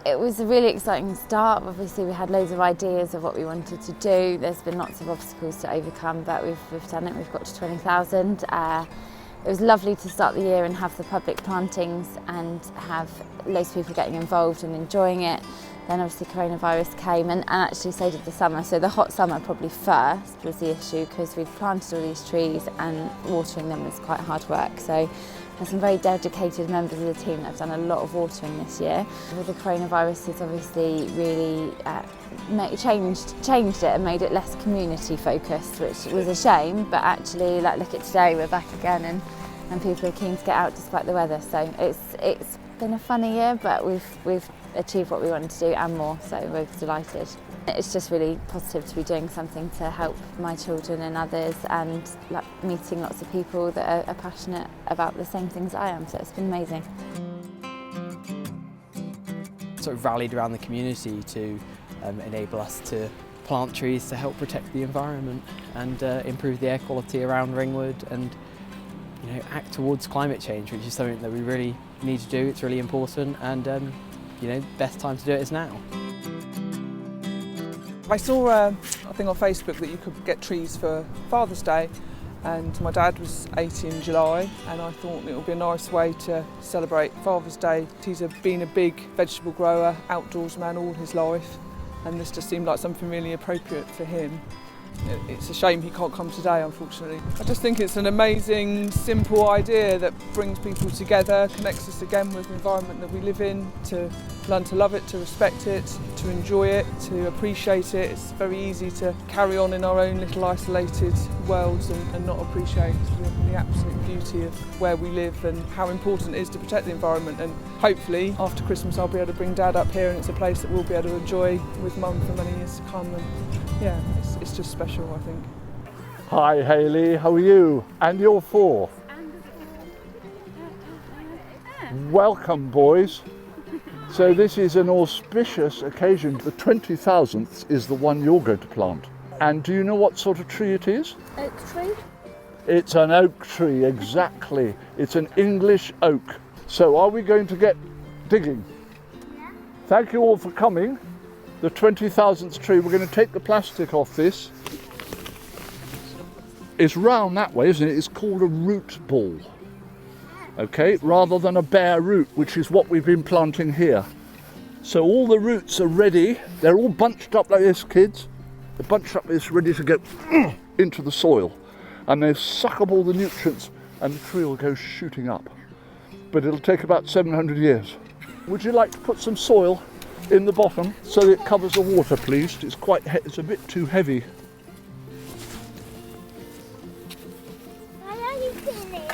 It was a really exciting start. Obviously we had loads of ideas of what we wanted to do. There's been lots of obstacles to overcome, but we've done it. We've got to 20,000. It was lovely to start the year and have the public plantings and have loads of people getting involved and enjoying it. Then obviously coronavirus came and actually so did the summer. So the hot summer probably first was the issue because we'd planted all these trees and watering them was quite hard work. So there's some very dedicated members of the team that have done a lot of watering this year. With the coronavirus, it's obviously really changed it and made it less community focused, which was a shame. But actually, like look at today, we're back again and people are keen to get out despite the weather. So it's been a funny year, but we've achieved what we wanted to do and more. So we're delighted. It's just really positive to be doing something to help my children and others, and like meeting lots of people that are passionate about the same things I am, so it's been amazing. Sort of rallied around the community to enable us to plant trees to help protect the environment and improve the air quality around Ringwood, and act towards climate change, which is something that we really need to do. It's really important, and best time to do it is now. I saw a thing on Facebook that you could get trees for Father's Day, and my dad was 80 in July, and I thought it would be a nice way to celebrate Father's Day. He's been a big vegetable grower, outdoors man all his life, and this just seemed like something really appropriate for him. It's a shame he can't come today, unfortunately. I just think it's an amazing, simple idea that brings people together, connects us again with the environment that we live in, to learn to love it, to respect it, to enjoy it, to appreciate it. It's very easy to carry on in our own little isolated worlds and not appreciate the absolute beauty of where we live and how important it is to protect the environment. And hopefully after Christmas I'll be able to bring Dad up here, and it's a place that we'll be able to enjoy with Mum for many years to come. And yeah, it's just special, I think. Hi Hayley, how are you? And you're four. Welcome boys. So this is an auspicious occasion. The 20,000th is the one you're going to plant. And do you know what sort of tree it is? Oak tree? It's an oak tree, exactly. It's an English oak. So are we going to get digging? Yeah. Thank you all for coming. The 20,000th tree, we're going to take the plastic off this. It's round that way, isn't it? It's called a root ball. Okay, rather than a bare root, which is what we've been planting here. So all the roots are ready. They're all bunched up like this, kids. They're bunched up like this, ready to go into the soil. And they suck up all the nutrients and the tree will go shooting up. But it'll take about 700 years. Would you like to put some soil in the bottom so that it covers the water, please? It's a bit too heavy.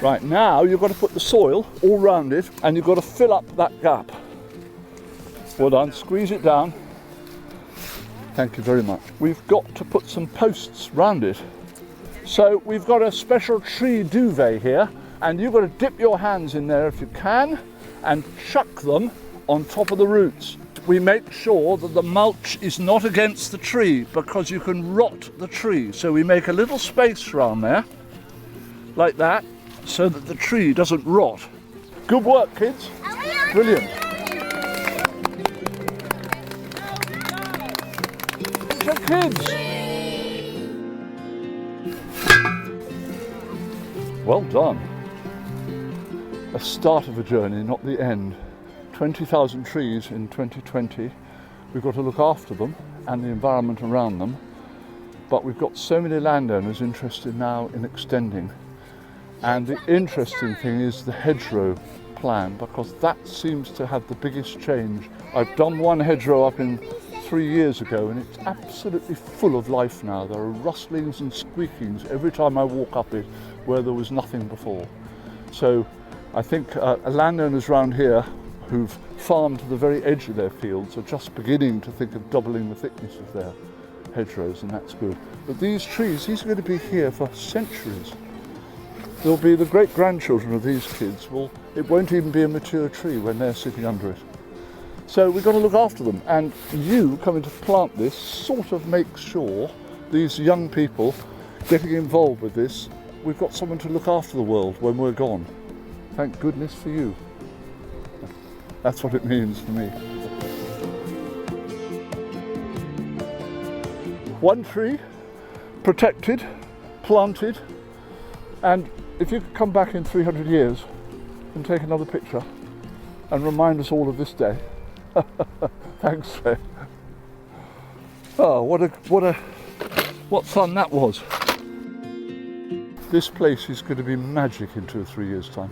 Right, now you've got to put the soil all round it and you've got to fill up that gap. Well done, squeeze it down. Thank you very much. We've got to put some posts round it. So we've got a special tree duvet here, and you've got to dip your hands in there if you can and chuck them on top of the roots. We make sure that the mulch is not against the tree because you can rot the tree. So we make a little space around there, like that, so that the tree doesn't rot. Good work, kids. Brilliant. So kids. Well done. A start of a journey, not the end. 20,000 trees in 2020. We've got to look after them and the environment around them. But we've got so many landowners interested now in extending. And the interesting thing is the hedgerow plan, because that seems to have the biggest change. I've done one hedgerow up in 3 years ago and it's absolutely full of life now. There are rustlings and squeakings every time I walk up it where there was nothing before. So I think landowners around here who've farmed to the very edge of their fields are just beginning to think of doubling the thickness of their hedgerows, and that's good. But these trees, these are going to be here for centuries. They'll be the great-grandchildren of these kids. Well, it won't even be a mature tree when they're sitting under it. So we've got to look after them, and you coming to plant this sort of makes sure these young people getting involved with this, we've got someone to look after the world when we're gone. Thank goodness for you. That's what it means to me. One tree, protected, planted, and if you could come back in 300 years and take another picture and remind us all of this day. Thanks, Ray. Oh, what fun that was. This place is going to be magic in 2 or 3 years' time.